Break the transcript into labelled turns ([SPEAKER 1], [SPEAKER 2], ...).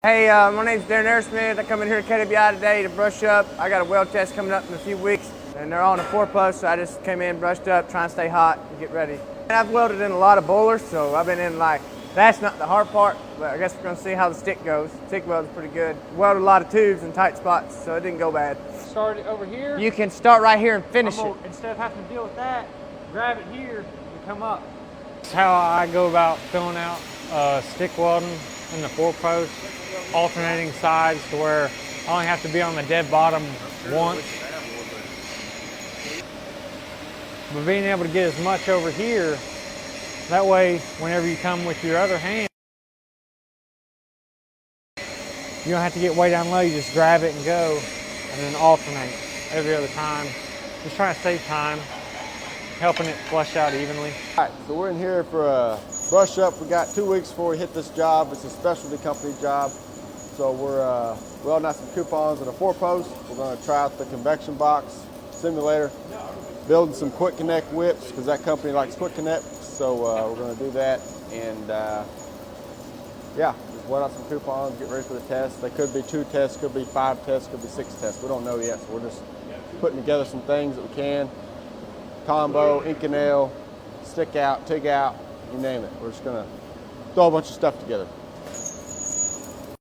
[SPEAKER 1] Hey, my name's Darren Aerosmith. I come in here at KWI today to brush up. I got a weld test coming up in a few weeks, and they're on a 4-post, so I just came in, brushed up, trying to stay hot and get ready. And I've welded in a lot of boilers, so I've been in that's not the hard part, but I guess we're gonna see how the stick goes. Stick weld is pretty good. Welded a lot of tubes in tight spots, so it didn't go bad.
[SPEAKER 2] Start it over here.
[SPEAKER 1] You can start right here and finish it.
[SPEAKER 2] Instead of having to deal with that, grab it here and come up. That's how I go about filling out stick welding in the 4-post, alternating sides to where I only have to be on the dead bottom once. But being able to get as much over here, that way whenever you come with your other hand, you don't have to get way down low, you just grab it and go, and then alternate every other time. Just trying to save time, helping it flush out evenly.
[SPEAKER 3] All right, so we're in here for a brush up. We got 2 weeks before we hit this job. It's a specialty company job. So we're welding out some coupons in a 4-post. We're gonna try out the convection box simulator, building some quick connect whips because that company likes quick connect. So we're gonna do that and yeah, just weld out some coupons, get ready for the test. They could be 2 tests, could be 5 tests, could be 6 tests. We don't know yet. So we're just putting together some things that we can. Combo, Inconel, stick out, TIG out, you name it. We're just gonna throw a bunch of stuff together.